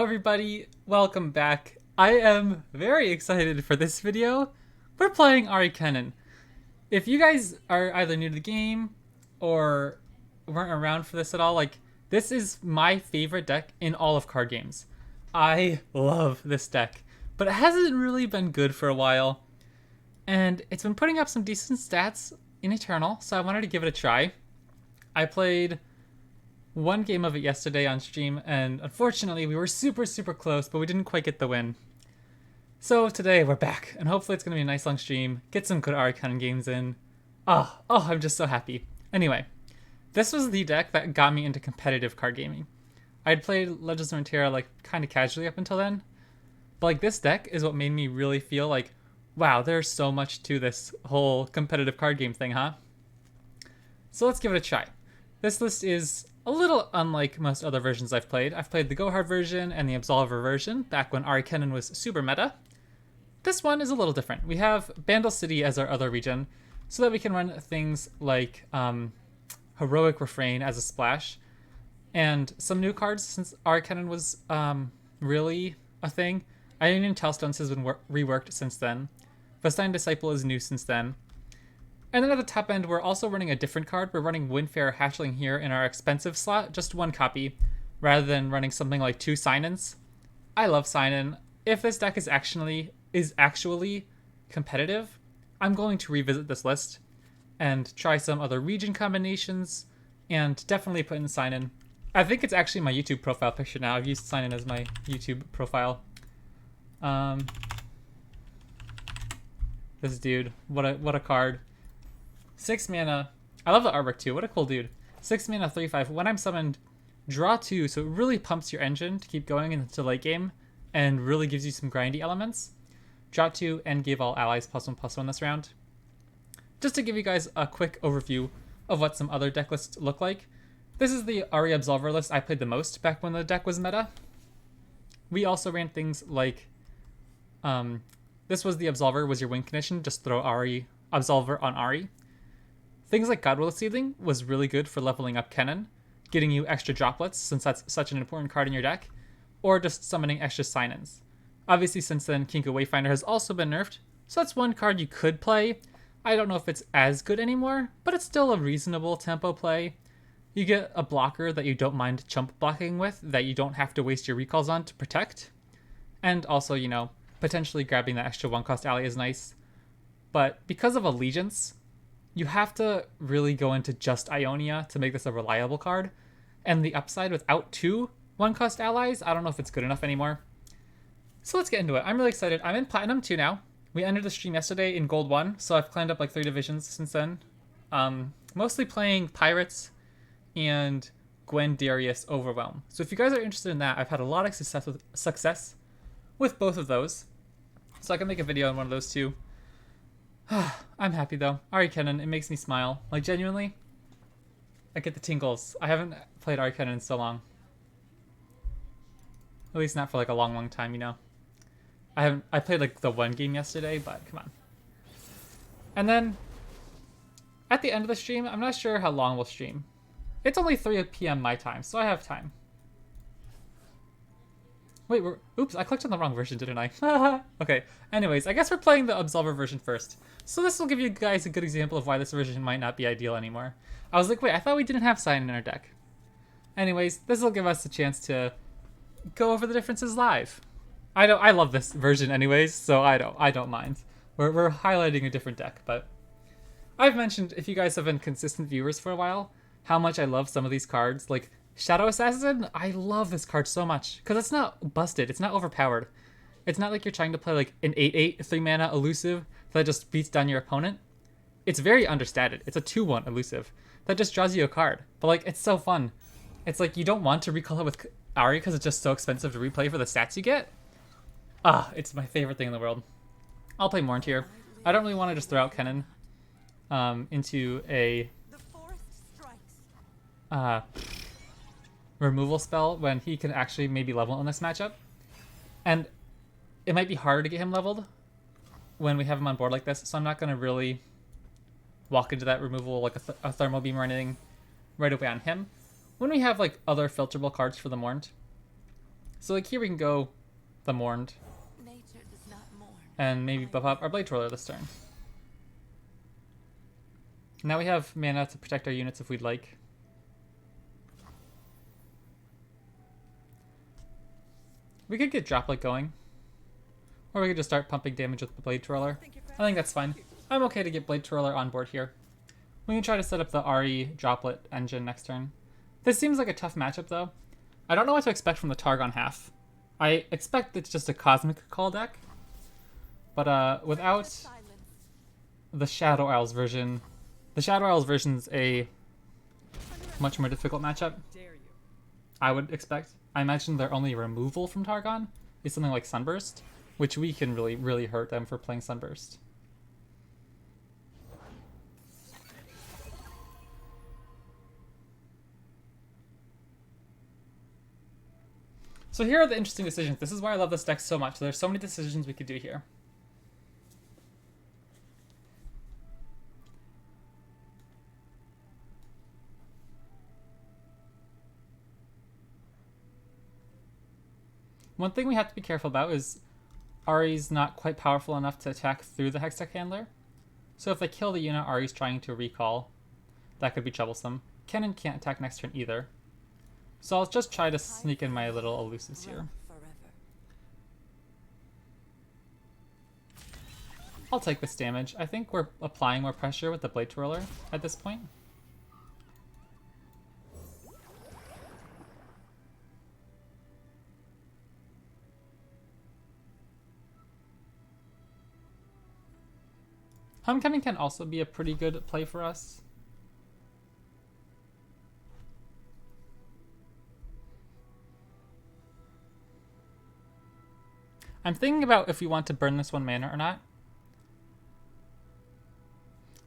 Everybody, welcome back. I am very excited for this video. We're playing Ahri Kennen. If you guys are either new to the game or weren't around for this at all, this is my favorite deck in all of card games. I love this deck, but it hasn't really been good for a while. And it's been putting up some decent stats in Eternal, so I wanted to give it a try. I played one game of it yesterday on stream, and unfortunately we were super close, but we didn't quite get the win. So today we're back, and hopefully it's going to be a nice long stream, get some good Ahri Kennen games in. I'm just so happy. Anyway, this was the deck that got me into competitive card gaming. I'd played Legends of Runeterra kind of casually up until then, but this deck is what made me really feel like, wow, there's so much to this whole competitive card game thing, huh? So let's give it a try. This list is a little unlike most other versions I've played. I've played the Go Hard version and the Absolver version back when Ahri Kennen was super meta. This one is a little different. We have Bandle City as our other region so that we can run things like Heroic Refrain as a splash and some new cards since Ahri Kennen was really a thing. Ionian Tailstones has been reworked since then. Vestine Disciple is new since then. And then at the top end, we're also running a different card. We're running Windfarer Hatchling here in our expensive slot, just one copy, rather than running something like 2 sign-ins. I love sign-in. If this deck is actually competitive, I'm going to revisit this list and try some other region combinations and definitely put in sign-in. I think it's actually my YouTube profile picture now. I've used sign-in as my YouTube profile. This dude, what a card. 6 mana. I love the artwork too. What a cool dude. 6 mana, 3/5. When I'm summoned, draw 2, so it really pumps your engine to keep going into late game and really gives you some grindy elements. Draw 2 and give all allies +1/+1 this round. Just to give you guys a quick overview of what some other deck lists look like. This is the Ahri Absolver list I played the most back when the deck was meta. We also ran things like this was the Absolver was your win condition. Just throw Ahri Absolver on Ahri. Things like Godwill Seedling was really good for leveling up Kennen, getting you extra droplets since that's such an important card in your deck, or just summoning extra sign-ins. Obviously since then, Kinko Wayfinder has also been nerfed, so that's one card you could play. I don't know if it's as good anymore, but it's still a reasonable tempo play. You get a blocker that you don't mind chump blocking with, that you don't have to waste your recalls on to protect. And also, potentially grabbing that extra 1-cost ally is nice. But because of Allegiance, you have to really go into just Ionia to make this a reliable card. And the upside without 2 1-cost allies, I don't know if it's good enough anymore. So let's get into it. I'm really excited. I'm in Platinum 2 now. We ended the stream yesterday in Gold 1, so I've climbed up 3 divisions since then. Mostly playing Pirates and Gwen Darius Overwhelm. So if you guys are interested in that, I've had a lot of success with both of those. So I can make a video on one of those too. I'm happy though. Ahri Kennen, it makes me smile. Genuinely, I get the tingles. I haven't played Ahri Kennen in so long. At least not for a long time, I played the one game yesterday, but come on. And then at the end of the stream, I'm not sure how long we'll stream. It's only 3 p.m. my time, so I have time. Wait, oops, I clicked on the wrong version, didn't I? Okay, anyways, I guess we're playing the Absolver version first. So this will give you guys a good example of why this version might not be ideal anymore. I was like, wait, I thought we didn't have sign in our deck. Anyways, this will give us a chance to go over the differences live. I love this version anyways, so I don't mind. We're highlighting a different deck, but I've mentioned, if you guys have been consistent viewers for a while, how much I love some of these cards. Shadow Assassin, I love this card so much because it's not busted, it's not overpowered. It's not like you're trying to play an 8/8 3-mana elusive that just beats down your opponent. It's very understated. It's a 2/1 elusive that just draws you a card, but it's so fun. It's you don't want to recall it with Ahri because it's just so expensive to replay for the stats you get. It's my favorite thing in the world. I'll play Morn here. I don't really want to just throw out Kennen into a removal spell when he can actually maybe level in this matchup. And it might be harder to get him leveled when we have him on board like this, so I'm not going to really walk into that removal a Thermal Beam or anything right away on him. When we have other filterable cards for the Morn, So like here we can go the Mourned Nature does not mourn. and maybe buff up our Blade Twirler this turn. Now we have mana to protect our units if we'd like. We could get Droplet going. Or we could just start pumping damage with the Blade Twirler. I think that's fine. I'm okay to get Blade Twirler on board here. We can try to set up the Ahri Droplet engine next turn. This seems like a tough matchup though. I don't know what to expect from the Targon half. I expect it's just a Cosmic Call deck. But without the Shadow Isles version, the Shadow Isles version's a much more difficult matchup, I would expect. I imagine their only removal from Targon is something like Sunburst, which we can really, really hurt them for playing Sunburst. So here are the interesting decisions. This is why I love this deck so much. There's so many decisions we could do here. One thing we have to be careful about is Ahri's not quite powerful enough to attack through the Hextech Handler. So if they kill the unit Ahri's trying to recall, that could be troublesome. Kennen can't attack next turn either. So I'll just try to sneak in my little elusives here. I'll take this damage. I think we're applying more pressure with the Blade Twirler at this point. Homecoming can also be a pretty good play for us. I'm thinking about if we want to burn this 1 mana or not.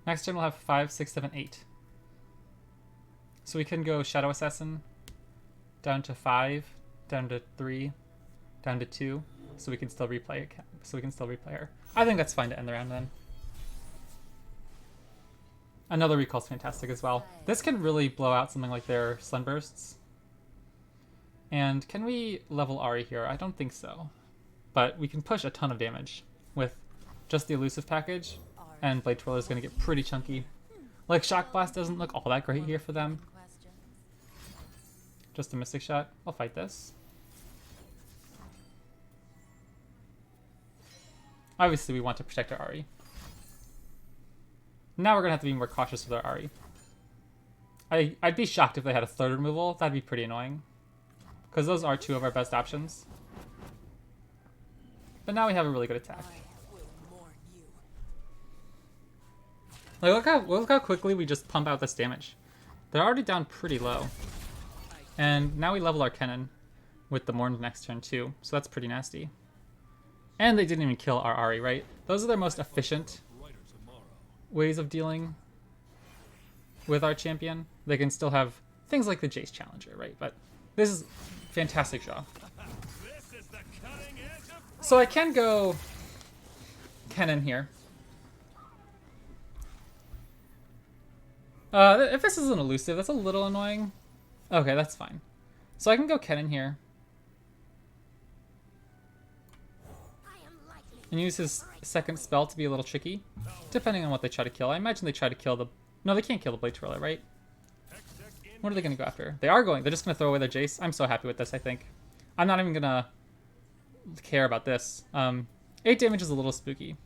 Next turn we'll have 5, 6, 7, 8. So we can go Shadow Assassin down to 5, down to 3, down to 2, so we can still replay it. So we can still replay her. I think that's fine to end the round then. Another recall's fantastic as well. This can really blow out something like their Sunbursts. And can we level Ahri here? I don't think so. But we can push a ton of damage with just the elusive package, and Blade Twirler is going to get pretty chunky. Like, Shock Blast doesn't look all that great here for them. Just a Mystic Shot. I'll fight this. Obviously, we want to protect our Ahri. Now we're going to have to be more cautious with our Ahri. I'd be shocked if they had a third removal. That'd be pretty annoying. Because those are 2 of our best options. But now we have a really good attack. Like, look how quickly we just pump out this damage. They're already down pretty low. And now we level our Kennen with the Mourned next turn too, so that's pretty nasty. And they didn't even kill our Ahri, right? Those are their most efficient ways of dealing with our champion. They can still have things like the Jace Challenger, right? But this is fantastic draw. So I can go Kennen here. If this is an elusive, that's a little annoying. Okay, that's fine. So I can go Kennen here. And use his second spell to be a little tricky, depending on what they try to kill. I imagine they try to kill the... No, they can't kill the Blade Twirler, right? What are they going to go after? They are going. They're just going to throw away their Jace. I'm so happy with this, I think. I'm not even going to care about this. 8 damage is a little spooky.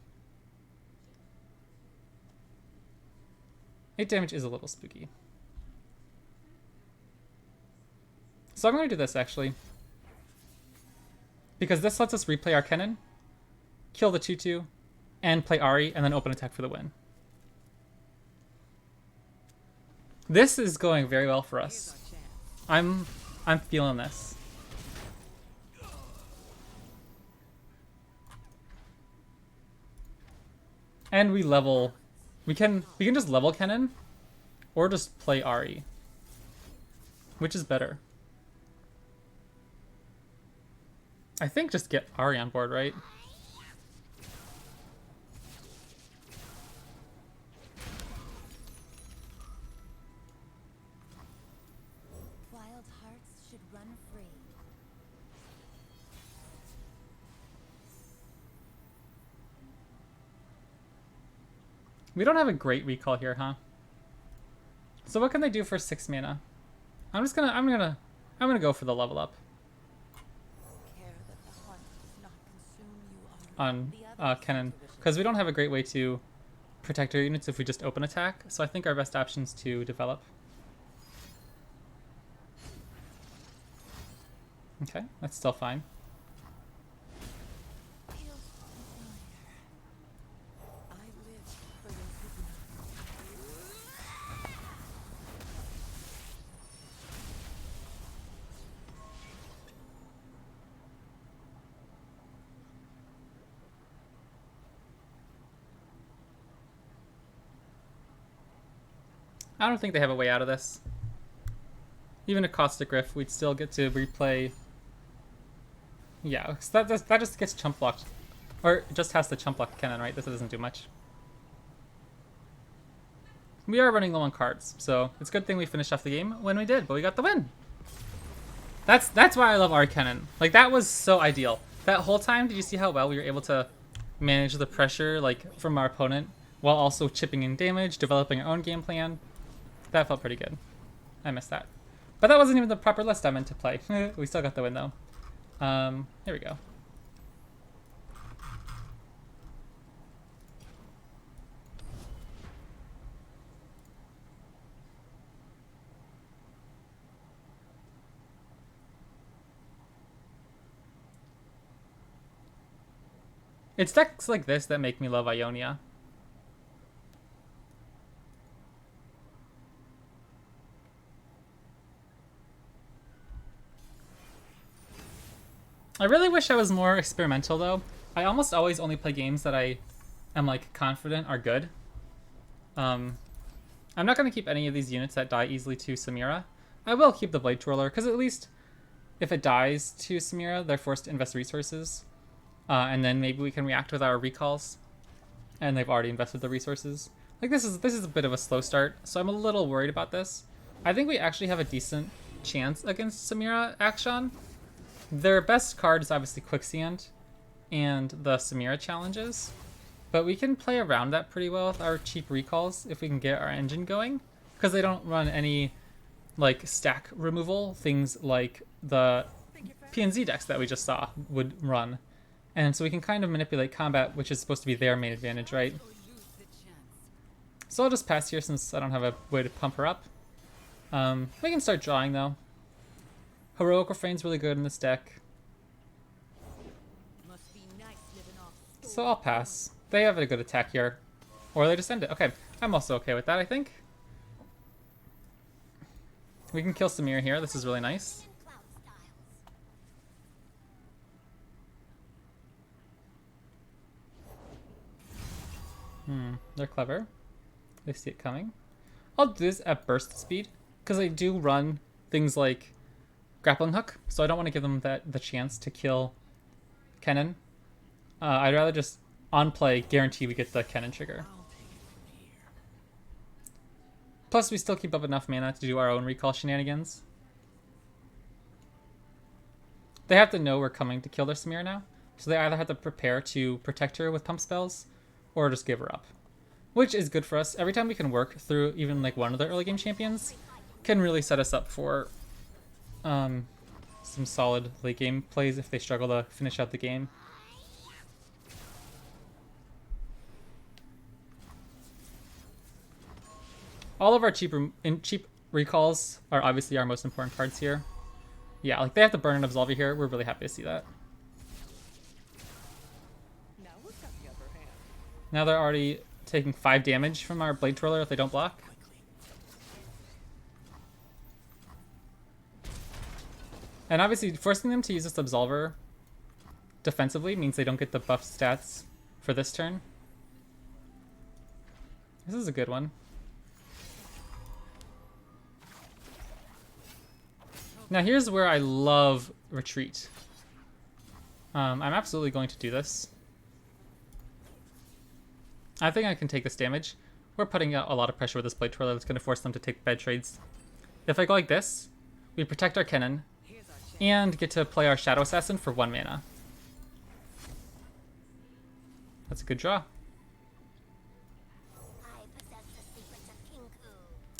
8 damage is a little spooky. So I'm going to do this, actually. Because this lets us replay our Kennen, kill the 2/2, and play Ahri, and then open attack for the win. This is going very well for us. I'm feeling this. And we level... We can just level Kennen, or just play Ahri. Which is better? I think just get Ahri on board, right? Wild hearts should run free. We don't have a great recall here, huh? So what can they do for 6 mana? I'm gonna go for the level up Care that the hunt does not consume you, Ahri. on The others Kennen, because we don't have a great way to protect our units if we just open attack. So I think our best option is to develop. Okay, that's still fine. feels familiar. I live for those who do not. I don't think they have a way out of this. Even a Caustic Rift, we'd still get to replay. Yeah, so that just gets chump blocked. Or it just has to chump block Kennen, right? This doesn't do much. We are running low on cards, so it's a good thing we finished off the game when we did, but we got the win. That's why I love Ahri Kennen. Like, that was so ideal. That whole time, did you see how well we were able to manage the pressure, like, from our opponent, while also chipping in damage, developing our own game plan? That felt pretty good. I missed that. But that wasn't even the proper list I meant to play. We still got the win, though. Here we go. It's decks like this that make me love Ionia. I really wish I was more experimental, though. I almost always only play games that I am, like, confident are good. I'm not going to keep any of these units that die easily to Samira. I will keep the Blade Twirler, because at least if it dies to Samira, they're forced to invest resources. And then maybe we can react with our recalls. And they've already invested the resources. Like, this is a bit of a slow start, so I'm a little worried about this. I think we actually have a decent chance against Samira Akshan. Their best card is obviously Quicksand and the Samira challenges. But we can play around that pretty well with our cheap recalls if we can get our engine going. Because they don't run any, like, stack removal. Things like the PNZ decks that we just saw would run. And so we can kind of manipulate combat, which is supposed to be their main advantage, right? So I'll just pass here since I don't have a way to pump her up. We can start drawing, though. Heroic Refrain's really good in this deck. So I'll pass. They have a good attack here. Or they just end it. Okay, I'm also okay with that, I think. We can kill Samira here. This is really nice. They're clever. They see it coming. I'll do this at burst speed, because I do run things like Grappling Hook, so I don't want to give them the chance to kill Kennen. I'd rather just, on play, guarantee we get the Kennen trigger. Plus, we still keep up enough mana to do our own recall shenanigans. They have to know we're coming to kill their Samira now, so they either have to prepare to protect her with pump spells, or just give her up. Which is good for us. Every time we can work through even like one of the early game champions can really set us up for some solid late game plays if they struggle to finish out the game. All of our cheap recalls are obviously our most important cards here. Yeah, like they have to burn an Absolver here. We're really happy to see that. Now they're already taking 5 damage from our Blade Twirler if they don't block. And obviously forcing them to use this Absolver defensively means they don't get the buff stats for this turn. This is a good one. Now here's where I love retreat. I'm absolutely going to do this. I think I can take this damage. We're putting out a lot of pressure with this Blade Twirler that's going to force them to take bad trades. If I go like this, we protect our Kennen and get to play our Shadow Assassin for 1 mana. That's a good draw.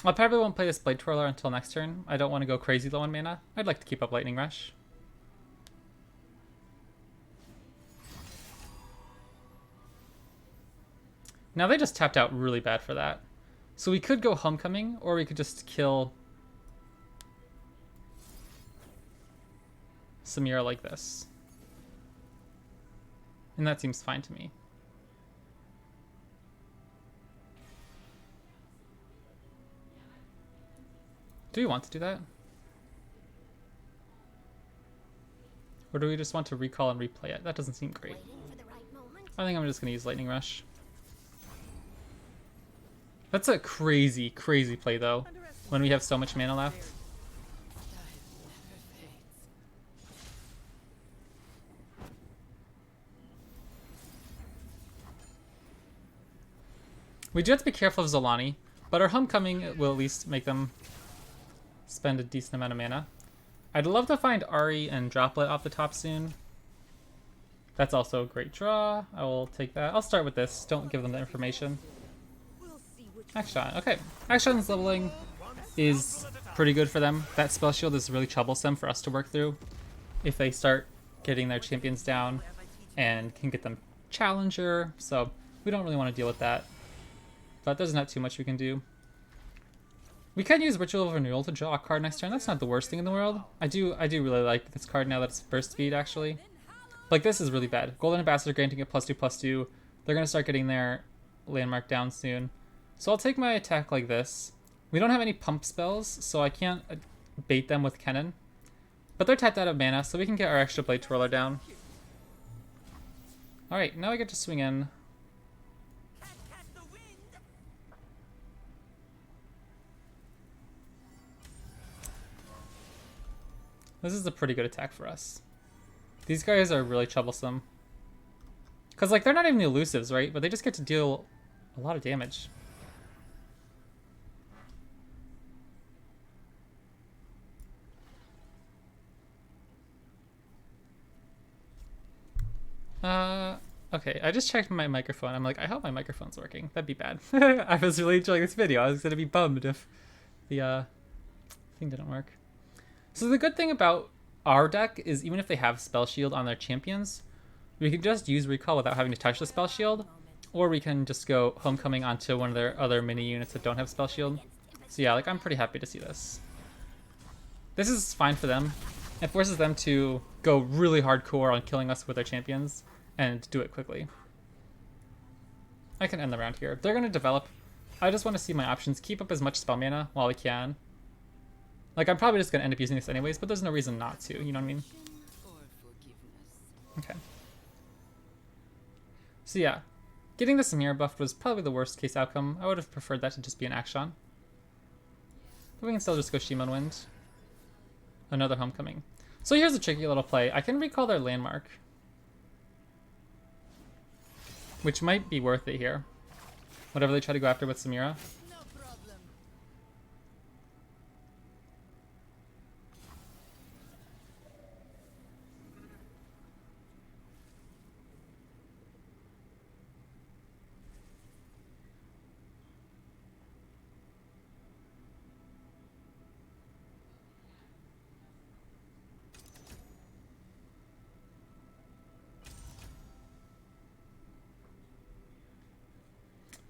I probably won't play this Blade Twirler until next turn. I don't want to go crazy low on mana. I'd like to keep up Lightning Rush. Now they just tapped out really bad for that. So we could go Homecoming, or we could just kill Samira like this. And that seems fine to me. Do we want to do that? Or do we just want to recall and replay it? That doesn't seem great. I think I'm just going to use Lightning Rush. That's a crazy, crazy play though, when we have so much mana left. We do have to be careful of Zolani, but our Homecoming will at least make them spend a decent amount of mana. I'd love to find Ahri and Droplet off the top soon. That's also a great draw. I will take that. I'll start with this. Don't give them the information. Action. Okay. Action's leveling is pretty good for them. That spell shield is really troublesome for us to work through. If they start getting their champions down and can get them challenger, so we don't really want to deal with that. But there's not too much we can do. We can use Ritual of Renewal to draw a card next turn. That's not the worst thing in the world. I do really like this card now that it's burst speed, actually. Like, this is really bad. Golden Ambassador granting it +2/+2. They're going to start getting their landmark down soon. So I'll take my attack like this. We don't have any pump spells, so I can't bait them with Kennen. But they're tapped out of mana, so we can get our extra Blade Twirler down. Alright, now I get to swing in. This is a pretty good attack for us. These guys are really troublesome. Because, like, they're not even elusives, right? But they just get to deal a lot of damage. Okay, I just checked my microphone. I'm like, I hope my microphone's working. That'd be bad. I was really enjoying this video. I was gonna be bummed if the thing didn't work. So the good thing about our deck is even if they have Spell Shield on their champions, we can just use Recall without having to touch the Spell Shield, or we can just go Homecoming onto one of their other mini units that don't have Spell Shield. So yeah, like, I'm pretty happy to see this. This is fine for them. It forces them to go really hardcore on killing us with their champions and do it quickly. I can end the round here. They're going to develop. I just want to see my options. Keep up as much spell mana while we can. Like, I'm probably just going to end up using this anyways, but there's no reason not to, you know what I mean? Okay. So yeah, getting the Samira buffed was probably the worst case outcome. I would have preferred that to just be an action. But we can still just go Shimon Wind. Another Homecoming. So here's a tricky little play. I can recall their landmark, which might be worth it here. Whatever they try to go after with Samira.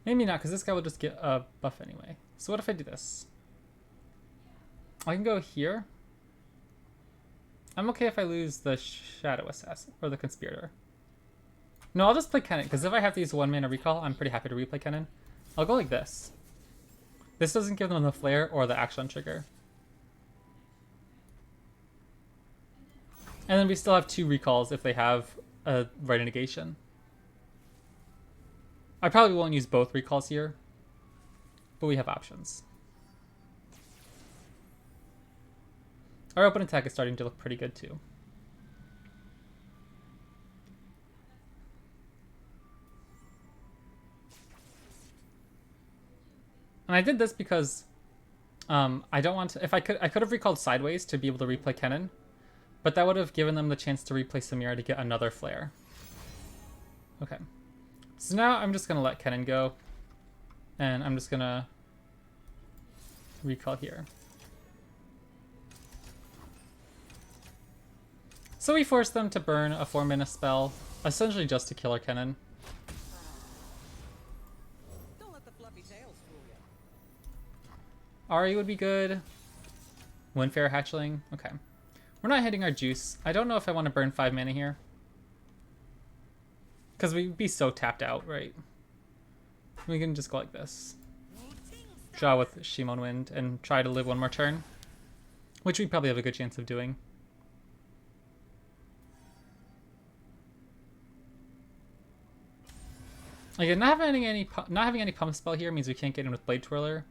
Maybe not, because this guy will just get a buff anyway. So what if I do this? I can go here. I'm okay if I lose the Shadow Assassin, or the Conspirator. No, I'll just play Kennen, because if I have to use 1 mana recall, I'm pretty happy to replay Kennen. I'll go like this. This doesn't give them the flare or the action trigger. And then we still have 2 recalls if they have a Right of Negation. I probably won't use both recalls here, but we have options. Our open attack is starting to look pretty good too. And I did this because I don't want to, if I could have recalled Sideways to be able to replay Kennen, but that would have given them the chance to replay Samira to get another flare. Okay. So now I'm just going to let Kennen go, and I'm just going to recall here. So we forced them to burn a 4-mana spell, essentially just to kill our Kennen. Don't let the fluffy tails fool you. Ahri would be good. Windfare Hatchling. Okay. We're not hitting our juice. I don't know if I want to burn 5 mana here. Because we'd be so tapped out, right? We can just go like this. Draw with Shimon Wind and try to live one more turn. Which we probably have a good chance of doing. Again, not having any pump spell here means we can't get in with Blade Twirler.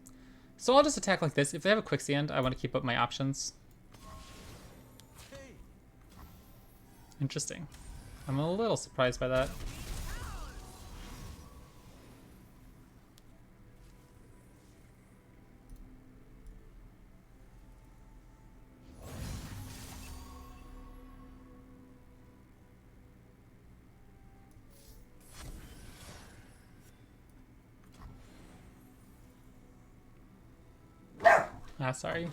So I'll just attack like this. If they have a quicksand, I want to keep up my options. Interesting. I'm a little surprised by that. Ah, sorry.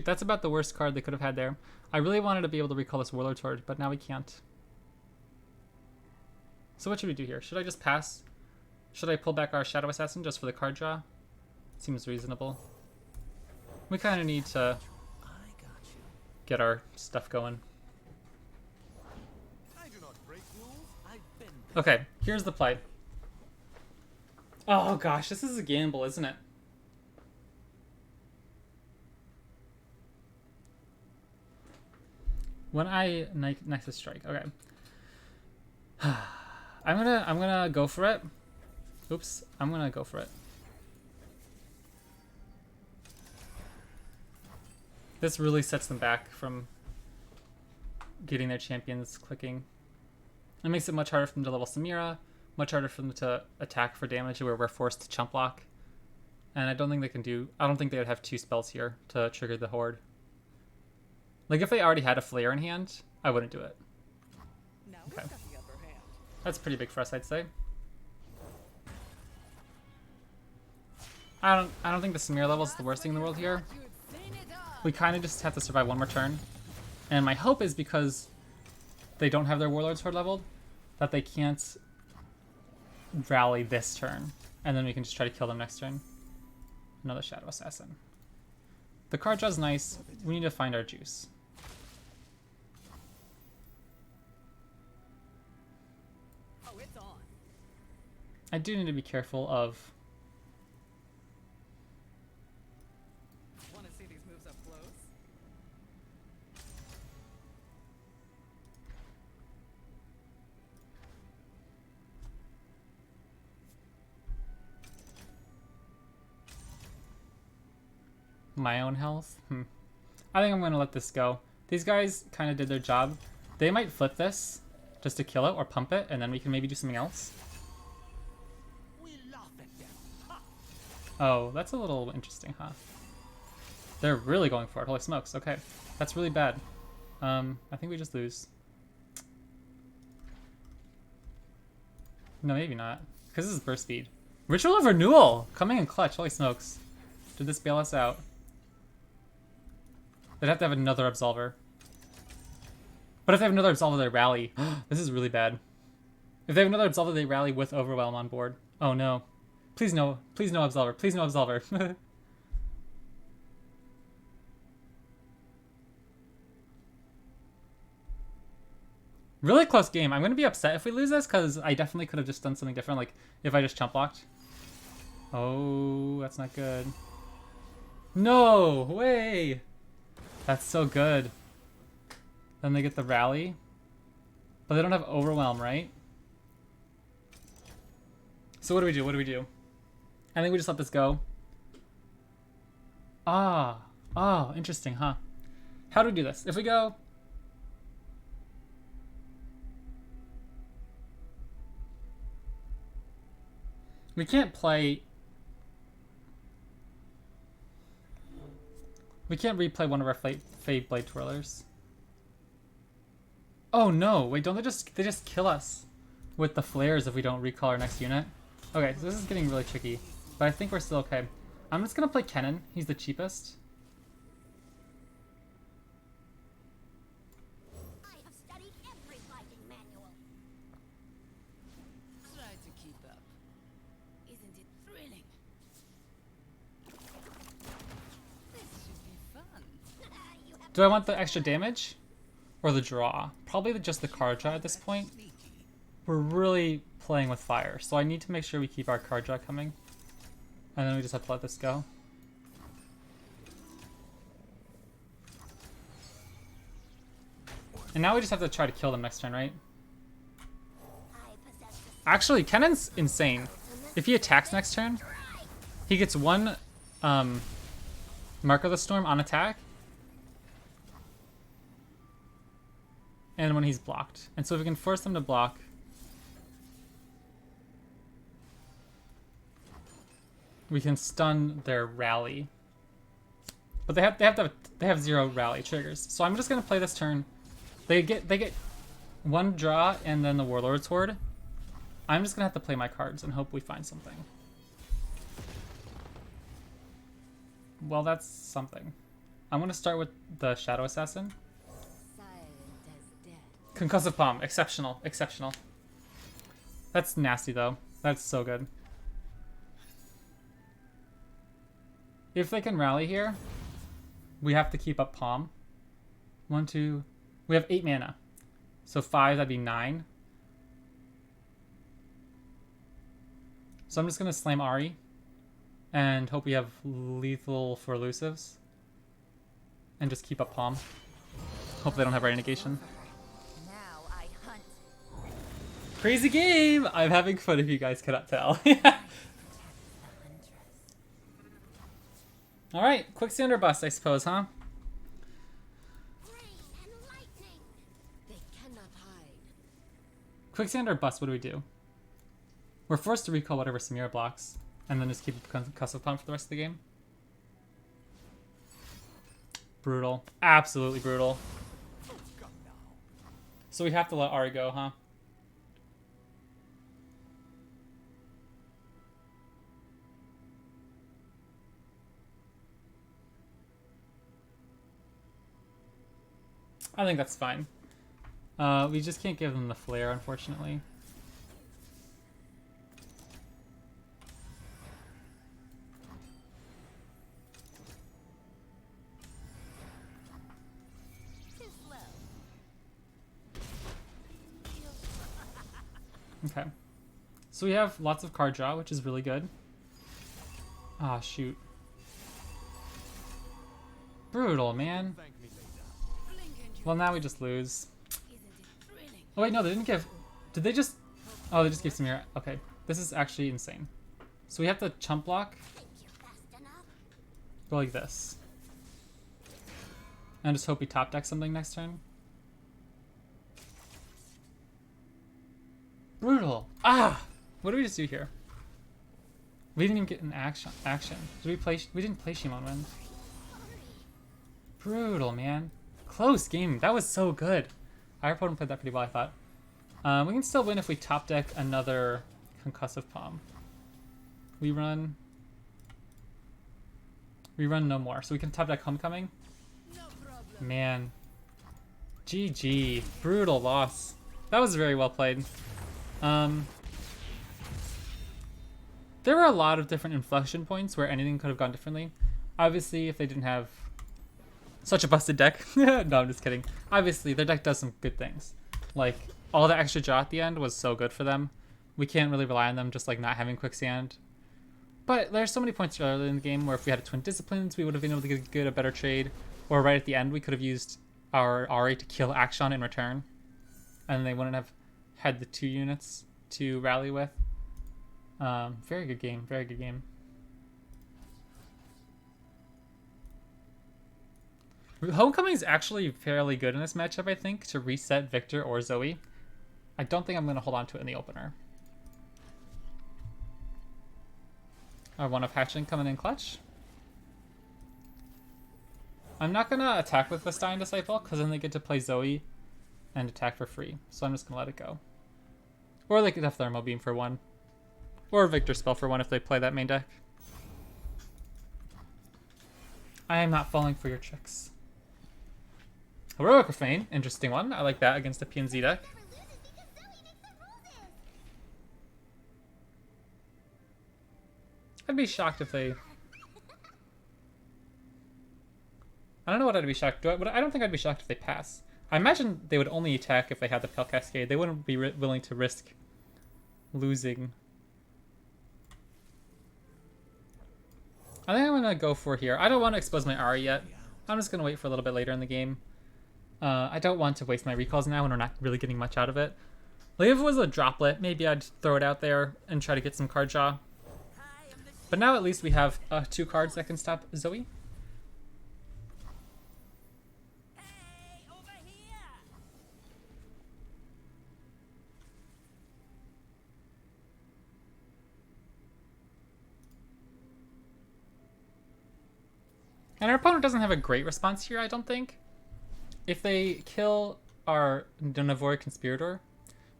That's about the worst card they could have had there. I really wanted to be able to recall this Warlord Sword, but now we can't. So what should we do here? Should I just pass? Should I pull back our Shadow Assassin just for the card draw? Seems reasonable. We kind of need to get our stuff going. Okay, here's the play. Oh gosh, this is a gamble, isn't it? When I Nexus Strike, okay. I'm gonna go for it. Oops, I'm gonna go for it. This really sets them back from getting their champions clicking. It makes it much harder for them to level Samira, much harder for them to attack for damage where we're forced to chump block. And I don't think they can do, I don't think they would have 2 spells here to trigger the Horde. Like if they already had a Flare in hand, I wouldn't do it. Okay. That's pretty big for us, I'd say. I don't think the Samira level is the worst thing in the world here. We kind of just have to survive one more turn. And my hope is because they don't have their Warlord Sword leveled, that they can't rally this turn. And then we can just try to kill them next turn. Another Shadow Assassin. The card draw's nice. We need to find our juice. Oh, it's on. I do need to be careful of... Want to see these moves up close? my own health. I think I'm going to let this go. These guys kind of did their job. They might flip this just to kill it or pump it, and then we can maybe do something else. Oh, that's a little interesting, huh? They're really going for it. Holy smokes. Okay. That's really bad. I think we just lose. No, maybe not. Because this is burst speed. Ritual of Renewal! Coming in clutch. Holy smokes. Did this bail us out? They'd have to have another Absolver. But if they have another Absolver, they rally. This is really bad. If they have another Absolver, they rally with Overwhelm on board. Oh no. Please no. Please no Absolver. Please no Absolver. Really close game. I'm going to be upset if we lose this because I definitely could have just done something different. Like if I just chump blocked. Oh, that's not good. No way. That's so good. Then they get the rally. But they don't have Overwhelm, right? So what do we do? What do we do? I think we just let this go. Ah. Oh, interesting, huh? How do we do this? If we go... We can't play... We can't replay one of our Fade Blade Twirlers. Oh no, wait, don't they just kill us with the flares if we don't recall our next unit? Okay, so this is getting really tricky, but I think we're still okay. I'm just gonna play Kennen. He's the cheapest. I have studied every fighting manual. Try to keep up. Isn't it thrilling? This should be fun. You have Do I want the extra damage or the draw? Probably just the card draw at this point. Sneaky. We're really playing with fire, so I need to make sure we keep our card draw coming. And then we just have to let this go. And now we just have to try to kill them next turn, right? I possess the Actually, Kennen's insane. If he attacks next turn, he gets one Mark of the Storm on attack. And when he's blocked. And so if we can force them to block, we can stun their rally. But they have 0 rally triggers. So I'm just gonna play this turn. They get one draw and then the Warlord's Horde. I'm just gonna have to play my cards and hope we find something. Well, that's something. I'm gonna start with the Shadow Assassin. silent as death. Concussive Palm, exceptional, exceptional. That's nasty though. That's so good. If they can rally here, we have to keep up Palm. 1, 2. We have 8 mana. So 5, that'd be 9. So I'm just gonna slam Ahri and hope we have lethal for elusives. And just keep up Palm. Hope they don't have right negation. Now I hunt. Crazy game! I'm having fun if you guys cannot tell. Alright, Quicksand or bust, I suppose, huh? Rain and lightning. They cannot hide. Quicksand or bust, what do we do? We're forced to recall whatever Samira blocks, and then just keep Concussive Palm for the rest of the game. Brutal. Absolutely brutal. So we have to let Ahri go, huh? I think that's fine. We just can't give them the flare, unfortunately. Too slow. Okay. So we have lots of card draw, which is really good. Ah, shoot. Brutal, man. Blink and you Well, now we just lose. Isn't it thrilling? Oh wait, no, they didn't give... Did they just... Oh, they just gave Samira... Okay. This is actually insane. So we have to chump block, Think you're fast enough? go like this. And just hope we top deck something next turn. Brutal. Ah! What did we just do here? We didn't even get an action. Did we play... We didn't play Shimon Wind. Brutal, man. Close game. That was so good. Our opponent played that pretty well, I thought. We can still win if we top deck another Concussive Palm. We run no more, so we can top deck Homecoming. no problem. Man. GG. Brutal loss. That was very well played. There were a lot of different inflection points where anything could have gone differently. Obviously, if they didn't have such a busted deck. No, I'm just kidding. Obviously, their deck does some good things. Like, all the extra draw at the end was so good for them. We can't really rely on them just like not having Quicksand. But there's so many points earlier in the game where if we had a Twin Disciplines, we would have been able to get a better trade. Or right at the end, we could have used our Ahri to kill Action in return. And they wouldn't have had the 2 units to rally with. Very good game. Very good game. Homecoming is actually fairly good in this matchup, I think, to reset Viktor or Zoe. I don't think I'm going to hold on to it in the opener. Our one of Hatchling coming in clutch. I'm not going to attack with the Stein Disciple, because then they get to play Zoe and attack for free. So I'm just going to let it go. Or they could have Thermal Beam for 1. Or Victor spell for one if they play that main deck. I am not falling for your tricks. Heroic Refrain, interesting one. I like that against a PNZ deck. I'd be shocked if they... I don't know what I'd be shocked. I don't think I'd be shocked if they pass. I imagine they would only attack if they had the Pale Cascade. They wouldn't be willing to risk losing. I think I'm going to go for here. I don't want to expose my Ahri yet. I'm just going to wait for a little bit later in the game. I don't want to waste my recalls now when we're not really getting much out of it. Like if it was a droplet, maybe I'd throw it out there and try to get some card draw. But now at least we have 2 cards that can stop Zoe. Hey, over here! And our opponent doesn't have a great response here, I don't think. If they kill our Donavori Conspirator,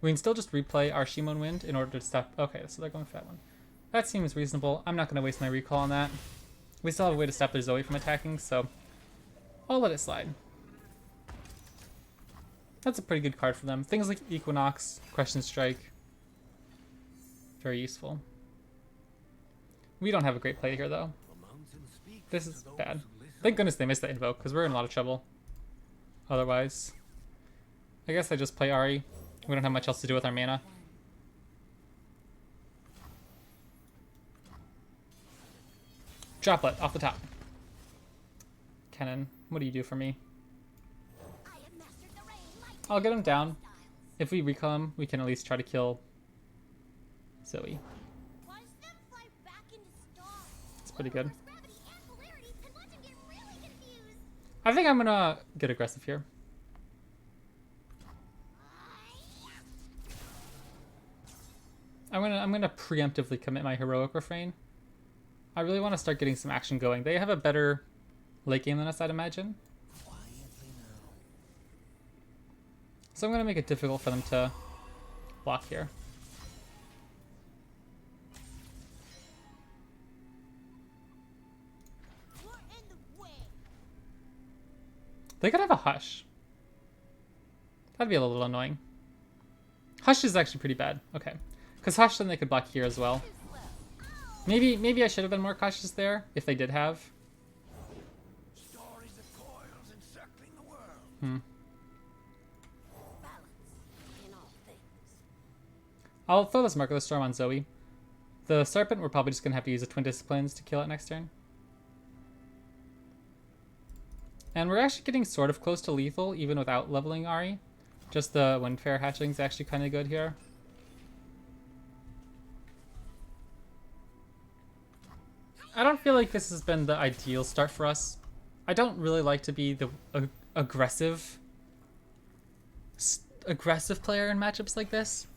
we can still just replay our Shimon Wind in order to stop... Okay, so they're going for that one. That seems reasonable. I'm not going to waste my recall on that. We still have a way to stop their Zoe from attacking, so I'll let it slide. That's a pretty good card for them. Things like Equinox, Crescent Strike, very useful. We don't have a great play here, though. This is bad. Thank goodness they missed that invoke, because we're in a lot of trouble. Otherwise, I guess I just play Ahri. We don't have much else to do with our mana. Droplet, off the top. Kennen, what do you do for me? I'll get him down. If we recall him, we can at least try to kill Zoe. It's pretty good. I think I'm gonna get aggressive here. I'm gonna preemptively commit my Heroic Refrain. I really want to start getting some action going. They have a better late game than us, I'd imagine. So I'm gonna make it difficult for them to block here. They could have a Hush. That'd be a little annoying. Hush is actually pretty bad. Okay. Because Hush, then they could block here as well. Maybe I should have been more cautious there, if they did have. I'll throw this Mark of the Storm on Zoe. The Serpent, we're probably just going to have to use a Twin Disciplines to kill it next turn. And we're actually getting sort of close to lethal, even without leveling Ahri. Just the Windfare hatching is actually kind of good here. I don't feel like this has been the ideal start for us. I don't really like to be the aggressive player in matchups like this,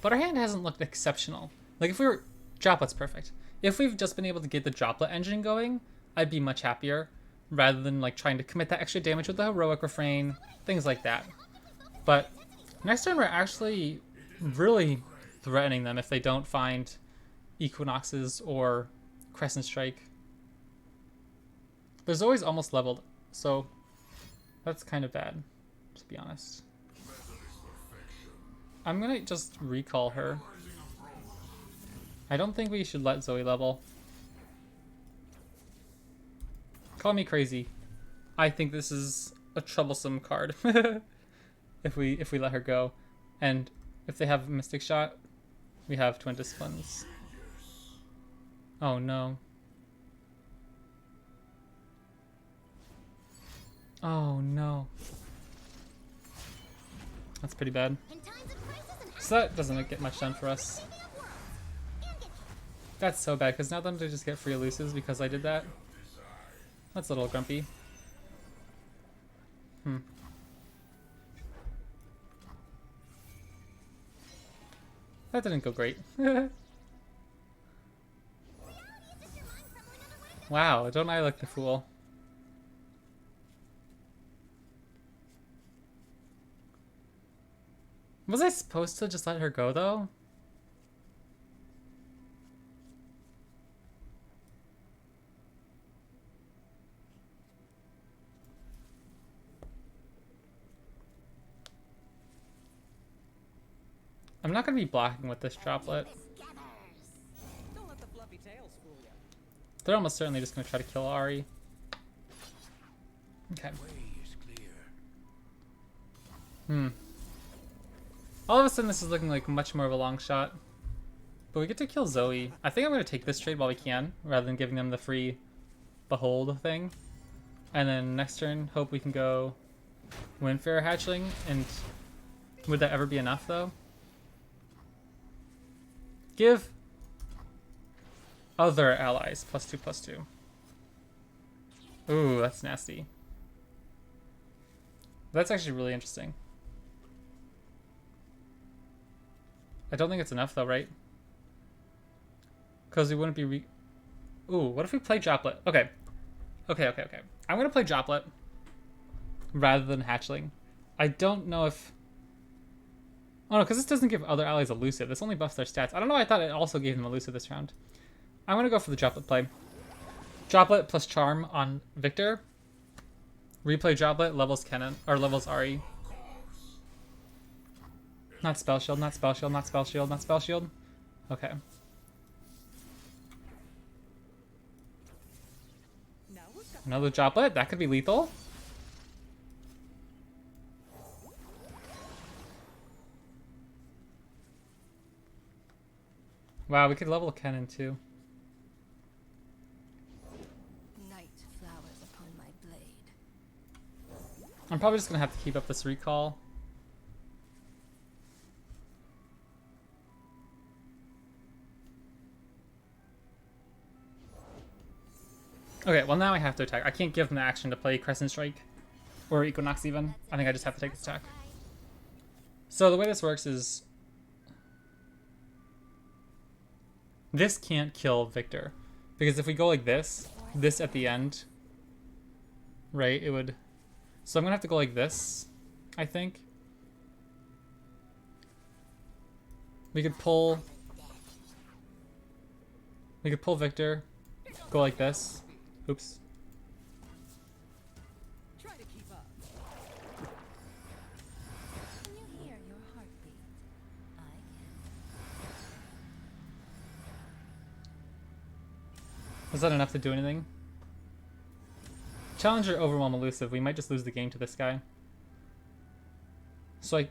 but our hand hasn't looked exceptional. Like if we were... Droplet's perfect. If we've just been able to get the Droplet engine going, I'd be much happier, rather than like trying to commit that extra damage with the Heroic Refrain, things like that. But next turn we're actually really threatening them if they don't find Equinoxes or Crescent Strike. There's always almost leveled, so that's kind of bad, to be honest. I'm gonna just recall her. I don't think we should let Zoe level. Call me crazy. I think this is a troublesome card if we let her go. And if they have Mystic Shot, we have Twin Disciplines. Oh no. Oh no. That's pretty bad. So that doesn't get much done for us. That's so bad, because now them to just get free elusives because I did that. That's a little grumpy. That didn't go great. Wow, don't I look the fool? Was I supposed to just let her go, though? not gonna be blocking with this droplet. Don't let the fluffy tails fool you. They're almost certainly just gonna try to kill Ahri. Okay. All of a sudden this is looking like much more of a long shot. But we get to kill Zoe. I think I'm gonna take this trade while we can, rather than giving them the free behold thing. And then next turn, hope we can go Windfarer Hatchling, and would that ever be enough though? Give other allies +2/+2. Ooh, that's nasty. That's actually really interesting. I don't think it's enough though, right? Because we wouldn't be Ooh, what if we play Droplet? Okay. Okay. I'm gonna play Droplet rather than Hatchling. I don't know if... Oh no, because this doesn't give other allies elusive. This only buffs their stats. I don't know why I thought it also gave them elusive this round. I'm gonna go for the Droplet play. Droplet plus Charm on Viktor. Replay Droplet, levels Kennen, or levels Ahri. Not Spell Shield, not Spell Shield, not Spell Shield, not Spell Shield. Okay. Now who's got Another Droplet, that could be lethal. Wow, we could level Kennen too. Night flowers upon my blade. I'm probably just gonna have to keep up this recall. Okay, well now I have to attack. I can't give them the action to play Crescent Strike or Equinox even. I think I just have to take this attack. So the way this works is this can't kill Viktor, because if we go like this at the end, right, it would... So I'm gonna have to go like this, I think. We could pull Viktor, go like this. Oops. try to keep up. Can you hear your heartbeat? I can. Was that enough to do anything? Challenger, Overwhelm, Elusive. We might just lose the game to this guy. So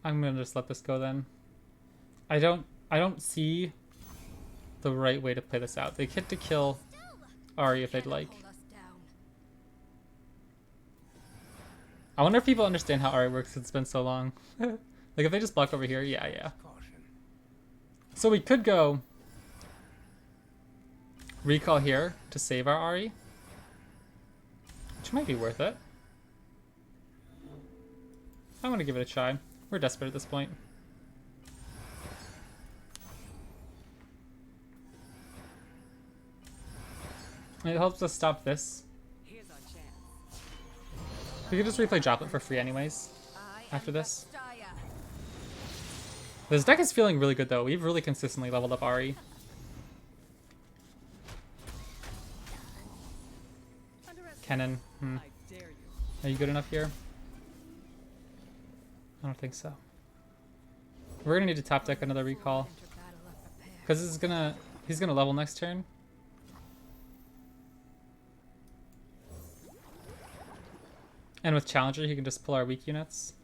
I'm gonna just let this go then. I don't see the right way to play this out. They get to kill Ahri if they'd like. Hold us down. I wonder if people understand how Ahri works. It's been so long. Like if they just block over here, yeah. So we could go recall here to save our Ahri, which might be worth it. I'm gonna give it a try. We're desperate at this point. It helps us stop this. Here's our chance. We could just replay Droplet for free anyways. I After am this. Vastaya. This deck is feeling really good though. We've really consistently leveled up Ahri. Kennen. I dare you. Are you good enough here? I don't think so. We're gonna need to top deck another recall. Enter battle unprepared. Because he's gonna level next turn. And with Challenger, he can just pull our weak units.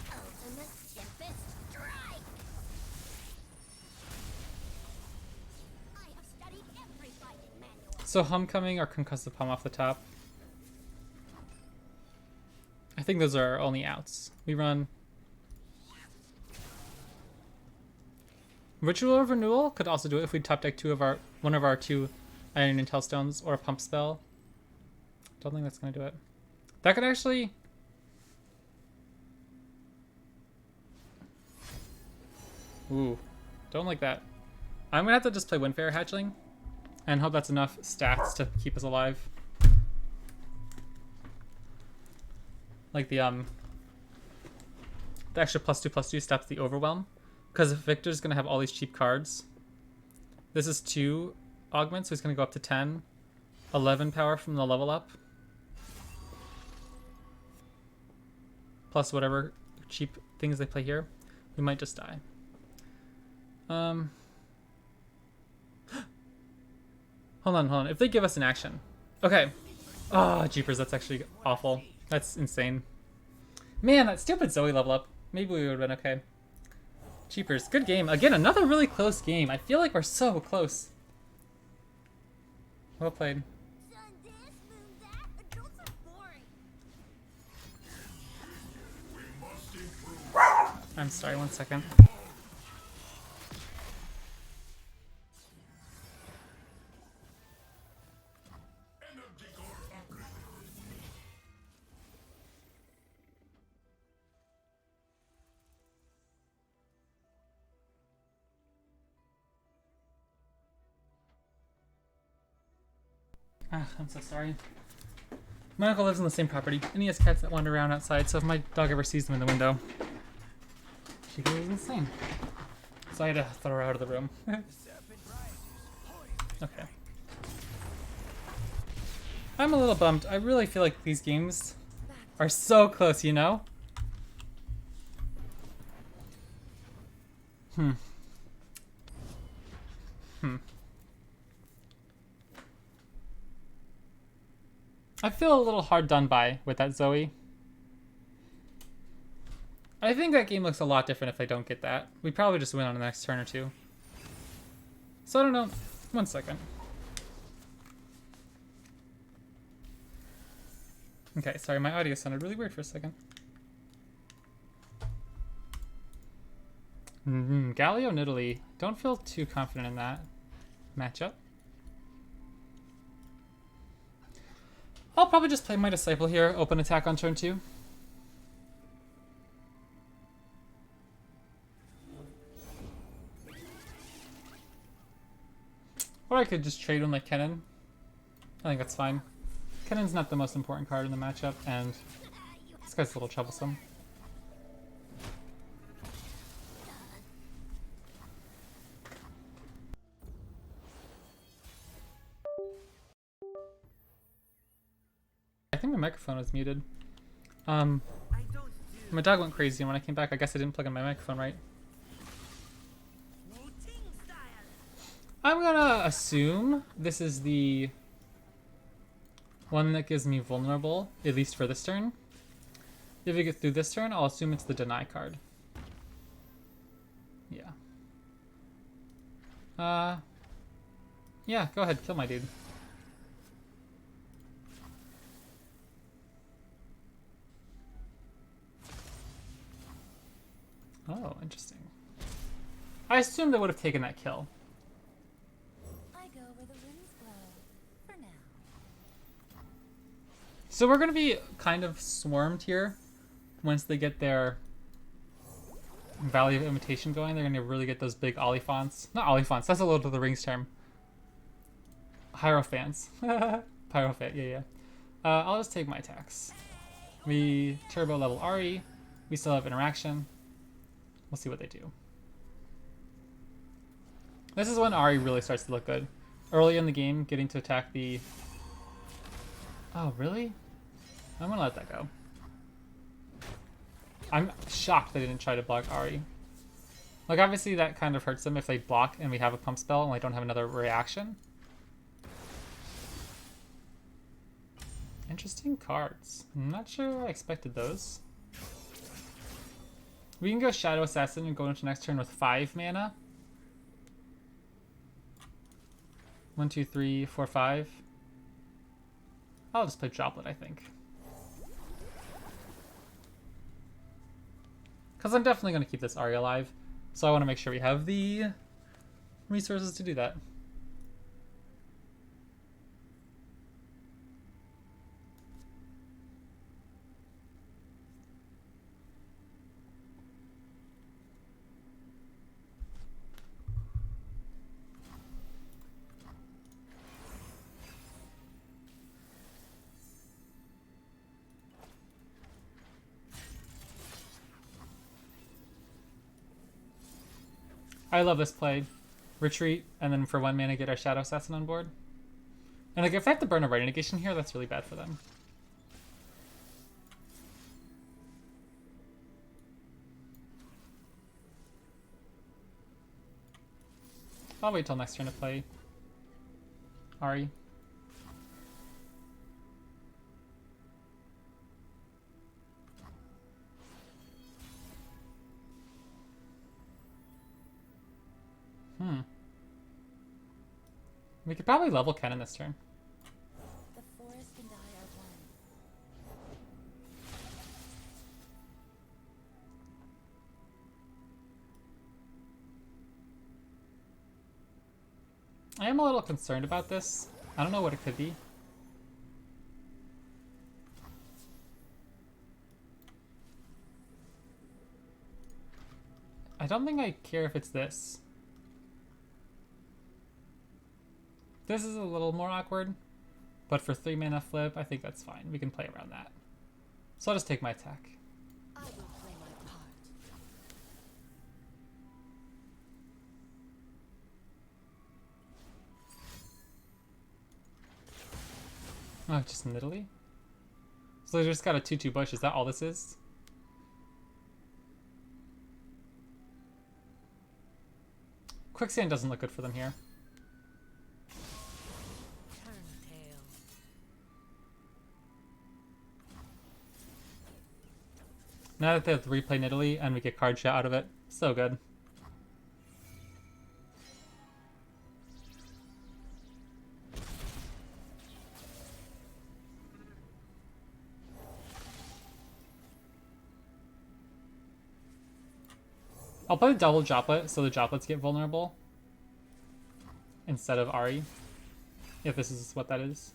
Ultimate Tempest Strike! I have studied every fighting manual. So Homecoming or Concussive Palm off the top. I think those are our only outs. We run Ritual of Renewal. Could also do it if we top deck one of our two Iron Intel Stones or a Pump Spell. Don't think that's gonna do it. That could actually... Ooh, don't like that. I'm gonna have to just play Windfarer Hatchling and hope that's enough stats to keep us alive. Like the extra +2/+2 stops the overwhelm, because Victor's gonna have all these cheap cards. This is 2 augments, so he's gonna go up to 10, 11 power from the level up, plus whatever cheap things they play here. We might just die. Hold on. If they give us an action. Okay. Oh, jeepers, that's actually awful. That's insane. Man, that stupid Zoe level up. Maybe we would have been okay. Jeepers, good game. Again, another really close game. I feel like we're so close. Well played. Done this, moon that. Adults are boring. I'm sorry, 1 second. I'm so sorry. My uncle lives on the same property, and he has cats that wander around outside, so if my dog ever sees them in the window, she goes insane. So I had to throw her out of the room. Okay. I'm a little bummed. I really feel like these games are so close, you know? I feel a little hard done by with that Zoe. I think that game looks a lot different if I don't get that. We'd probably just win on the next turn or two. So I don't know. 1 second. Okay, sorry, my audio sounded really weird for a second. Galio Nidalee. Don't feel too confident in that matchup. I'll probably just play my Disciple here, open attack on turn 2. Or I could just trade one like Kennen. I think that's fine. Kennen's not the most important card in the matchup, and this guy's a little troublesome. I think my microphone was muted. My dog went crazy, and when I came back, I guess I didn't plug in my microphone right. I'm gonna assume this is the one that gives me vulnerable, at least for this turn. If we get through this turn, I'll assume it's the deny card. Yeah. Yeah, go ahead, kill my dude. Oh, interesting. I assumed they would have taken that kill. I go where the winds blow. For now. So we're going to be kind of swarmed here. Once they get their Valley of Imitation going, they're going to really get those big Oliphants. Not Oliphants, that's a Lord of the Rings term. Hierophants. Pyrophant, yeah. I'll just take my attacks. We turbo level Ahri. We still have interaction. We'll see what they do. This is when Ahri really starts to look good. Early in the game, getting to attack the... Oh, really? I'm gonna let that go. I'm shocked they didn't try to block Ahri. Like, obviously that kind of hurts them if they block and we have a pump spell and I don't have another reaction. Interesting cards. I'm not sure I expected those. We can go Shadow Assassin and go into next turn with 5 mana. 1, 2, 3, 4, 5. I'll just play Droplet, I think. Because I'm definitely going to keep this Ahri alive. So I want to make sure we have the resources to do that. I love this play. Retreat, and then for 1 mana get our Shadow Assassin on board. And like if I have to burn a Right Negation here, that's really bad for them. I'll wait till next turn to play Ahri. We could probably level Kennen this turn. The forest and I are one. I am a little concerned about this. I don't know what it could be. I don't think I care if it's this. This is a little more awkward, but for 3 mana flip, I think that's fine. We can play around that. So I'll just take my attack. I will play my part. Oh, just in Italy? So they just got a 2/2 bush. Is that all this is? Quicksand doesn't look good for them here. Turn tail. Now that they have to replay in Italy and we get card shot out of it, so good. I'll play the double droplet so the droplets get vulnerable instead of Ahri, if this is what that is.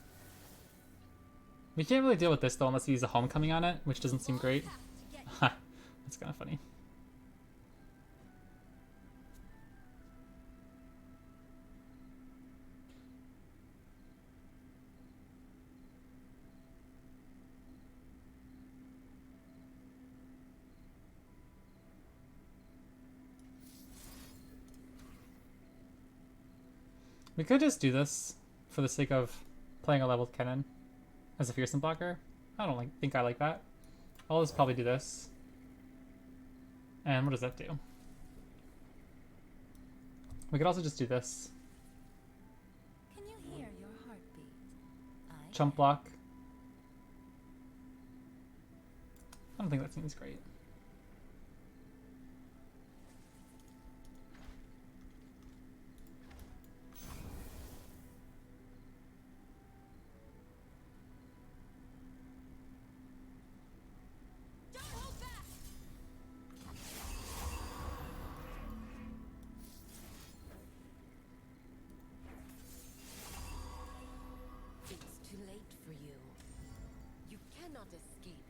We can't really deal with this though unless we use a homecoming on it, which doesn't seem great. That's kind of funny. We could just do this for the sake of playing a level Kennen as a fearsome blocker. I don't think I like that. I'll just probably do this. And what does that do? We could also just do this. Can you hear your heartbeat? Chump block. I don't think that seems great. It's too late for you. You cannot escape.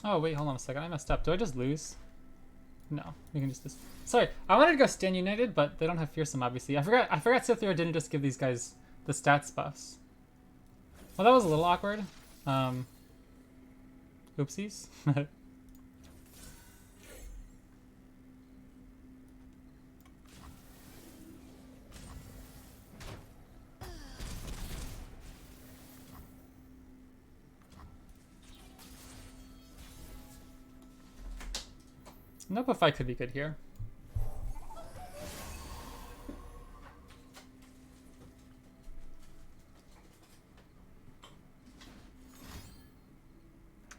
Oh wait, hold on a second. I messed up. Do I just lose? No, we can just Sorry, I wanted to go Stand United, but they don't have fearsome obviously. I forgot Cythera didn't just give these guys the stats buffs. Well, that was a little awkward. Oopsies. Nope, fight could be good here.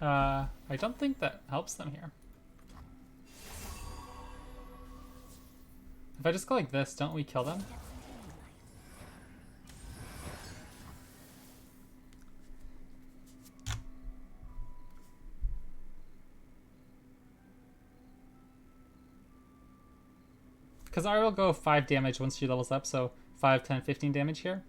I don't think that helps them here. If I just go like this, don't we kill them? Because I will go 5 damage once she levels up, so 5, 10, 15 damage here.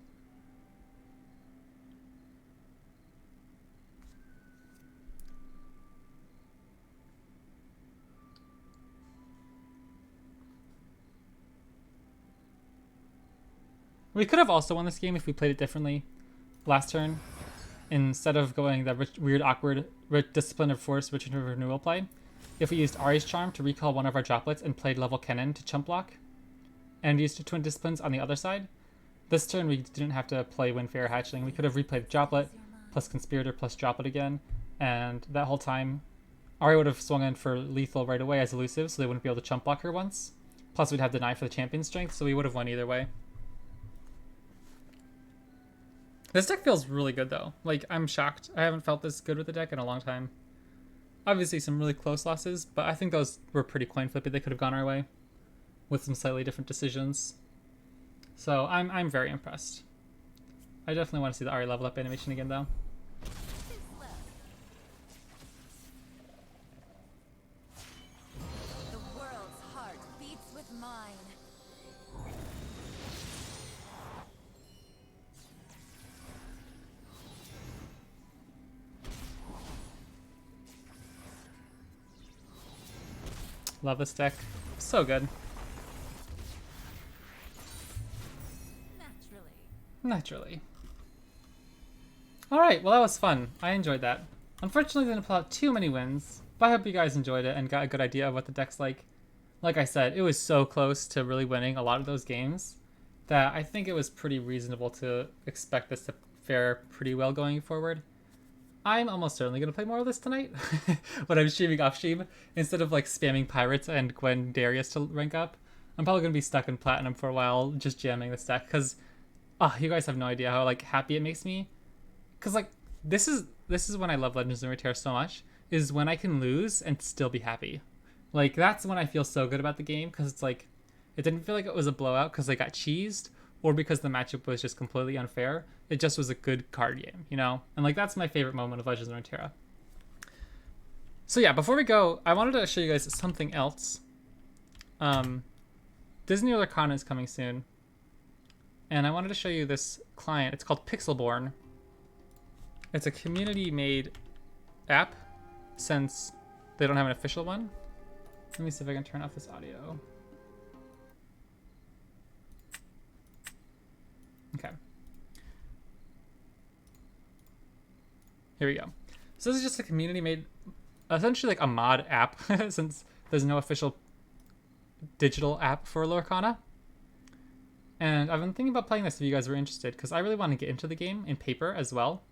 We could have also won this game if we played it differently last turn. Instead of going that weird, awkward Discipline of Force, Ritual of Renewal play. if we used Ahri's Charm to recall one of our droplets and played level Kennen to chump block, and used Twin Disciplines on the other side. This turn we didn't have to play Windfarer Hatchling. We could have replayed Droplet plus Conspirator plus Droplet again, and that whole time Ahri would have swung in for lethal right away as elusive, so they wouldn't be able to chump block her once. Plus we'd have Deny for the champion strength, so we would have won either way. This deck feels really good though. Like, I'm shocked. I haven't felt this good with the deck in a long time. Obviously some really close losses, but I think those were pretty coin flippy. They could have gone our way with some slightly different decisions. So I'm very impressed. I definitely want to see the Ahri level up animation again though. The world's heart beats with mine. Love this deck. So good. Naturally. Alright, well that was fun. I enjoyed that. Unfortunately, didn't pull out too many wins, but I hope you guys enjoyed it and got a good idea of what the deck's like. Like I said, it was so close to really winning a lot of those games that I think it was pretty reasonable to expect this to fare pretty well going forward. I'm almost certainly going to play more of this tonight when I'm streaming off stream. Instead of like spamming Pirates and Gwen Darius to rank up, I'm probably going to be stuck in Platinum for a while just jamming this deck because you guys have no idea how like happy it makes me. Cause like this is when I love Legends of Runeterra so much, is when I can lose and still be happy. Like that's when I feel so good about the game, because it's like it didn't feel like it was a blowout because I got cheesed or because the matchup was just completely unfair. It just was a good card game, you know? And like that's my favorite moment of Legends of Runeterra. So yeah, before we go, I wanted to show you guys something else. Disney Lorcana is coming soon. And I wanted to show you this client. It's called Pixelborn. It's a community-made app, since they don't have an official one. Let me see if I can turn off this audio. Okay. Here we go. So this is just a community-made, essentially like a mod app, since there's no official digital app for Lorcana. And I've been thinking about playing this if you guys were interested, because I really want to get into the game in paper as well.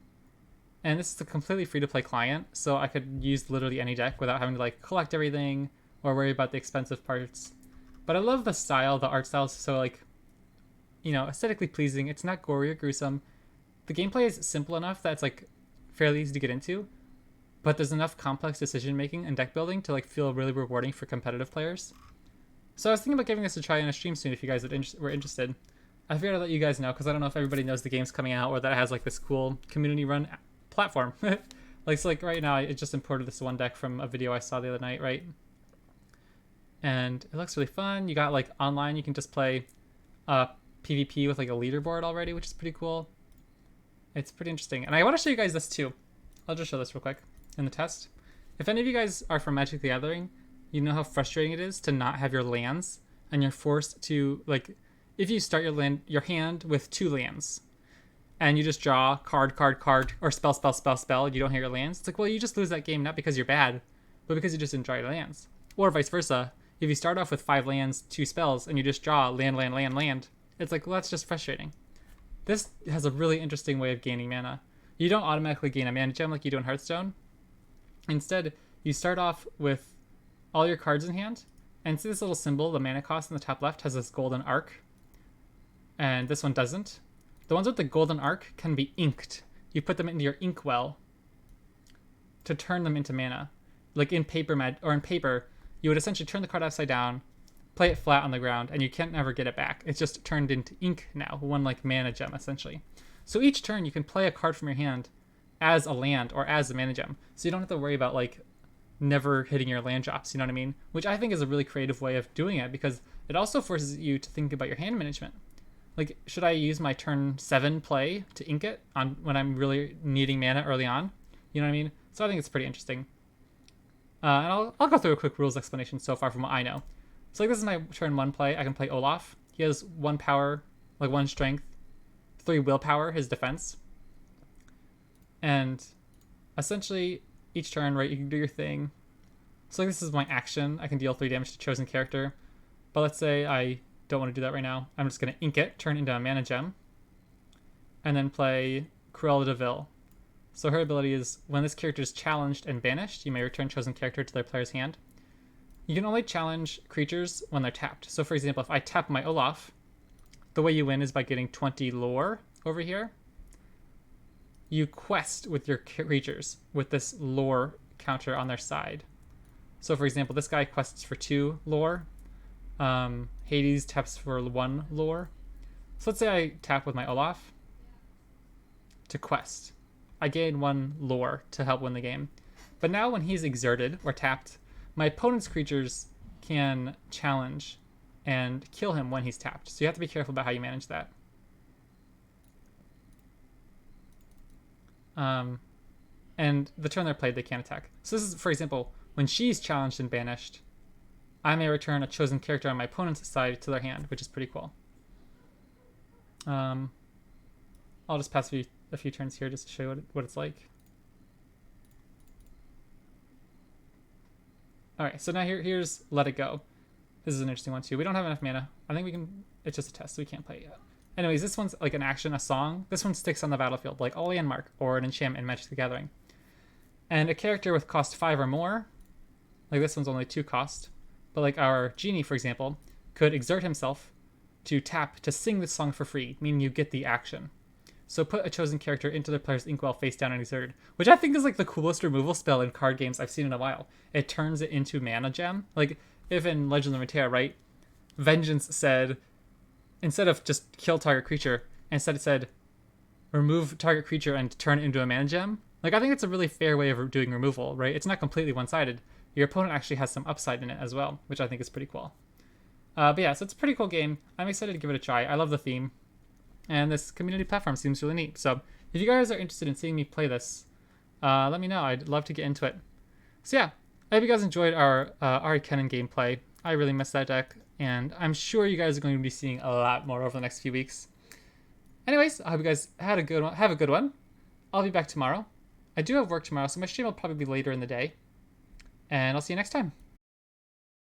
And this is a completely free-to-play client, so I could use literally any deck without having to like collect everything or worry about the expensive parts. But I love the style, the art style is so like, you know, aesthetically pleasing. It's not gory or gruesome. The gameplay is simple enough that it's like fairly easy to get into, but there's enough complex decision-making and deck building to like feel really rewarding for competitive players. So I was thinking about giving this a try in a stream soon if you guys were interested. I figured I'd let you guys know because I don't know if everybody knows the game's coming out or that it has like this cool community-run platform. Like, so like right now, I just imported this one deck from a video I saw the other night, right? And it looks really fun. You got like online, you can just play PvP with like a leaderboard already, which is pretty cool. It's pretty interesting. And I want to show you guys this too. I'll just show this real quick in the test. If any of you guys are from Magic the Gathering, you know how frustrating it is to not have your lands, and you're forced to, like, if you start your hand with 2 lands, and you just draw card, or spell, you don't hit your lands. It's like, well, you just lose that game not because you're bad, but because you just didn't draw your lands. Or vice versa. If you start off with 5 lands, 2 spells, and you just draw land, it's like, well, that's just frustrating. This has a really interesting way of gaining mana. You don't automatically gain a mana gem like you do in Hearthstone. Instead, you start off with all your cards in hand, and see this little symbol, the mana cost in the top left has this golden arc, and this one doesn't. The ones with the golden arc can be inked. You put them into your inkwell to turn them into mana. Like in paper, you would essentially turn the card upside down, play it flat on the ground, and you can't never get it back. It's just turned into ink now, one like mana gem essentially. So each turn you can play a card from your hand as a land or as a mana gem, so you don't have to worry about like never hitting your land drops, you know what I mean? Which I think is a really creative way of doing it, because it also forces you to think about your hand management. Like, should I use my turn 7 play to ink it on when I'm really needing mana early on? You know what I mean? So I think it's pretty interesting. And I'll go through a quick rules explanation so far from what I know. So like, this is my turn 1 play. I can play Olaf. He has 1 power, like 1 strength, 3 willpower, his defense. And essentially each turn, right, you can do your thing. So like, this is my action. I can deal 3 damage to chosen character. But let's say I don't want to do that right now. I'm just going to ink it, turn it into a mana gem, and then play Cruella de Vil. So her ability is, when this character is challenged and banished, you may return chosen character to their player's hand. You can only challenge creatures when they're tapped. So for example, if I tap my Olaf, the way you win is by getting 20 lore over here. You quest with your creatures with this lore counter on their side. So for example, this guy quests for 2 lore. Hades taps for 1 lore. So let's say I tap with my Olaf to quest. I gain 1 lore to help win the game. But now when he's exerted or tapped, my opponent's creatures can challenge and kill him when he's tapped. So you have to be careful about how you manage that. And the turn they're played, they can't attack. So this is, for example, when she's challenged and banished, I may return a chosen character on my opponent's side to their hand, which is pretty cool. I'll just pass a few turns here just to show you what it's like. Alright, so now here's Let It Go. This is an interesting one too. We don't have enough mana. I think we can... It's just a test, so we can't play it yet. Anyways, this one's like an action, a song. This one sticks on the battlefield, like Ollie and Mark, or an enchantment in Magic the Gathering. And a character with cost 5 or more, like this one's only 2 cost, but like our genie, for example, could exert himself to tap to sing this song for free, meaning you get the action. So put a chosen character into the player's inkwell face down and exerted, which I think is like the coolest removal spell in card games I've seen in a while. It turns it into mana gem. Like if in Legends of Runeterra, right, Vengeance said, instead of just kill target creature, instead it said remove target creature and turn it into a mana gem. Like I think it's a really fair way of doing removal, right? It's not completely one-sided. Your opponent actually has some upside in it as well, which I think is pretty cool. But yeah, so it's a pretty cool game. I'm excited to give it a try. I love the theme. And this community platform seems really neat. So if you guys are interested in seeing me play this, let me know. I'd love to get into it. So yeah, I hope you guys enjoyed our Ahri Kennen gameplay. I really missed that deck, and I'm sure you guys are going to be seeing a lot more over the next few weeks. Anyways, I hope you guys had a good one. Have a good one. I'll be back tomorrow. I do have work tomorrow, so my stream will probably be later in the day. And I'll see you next time.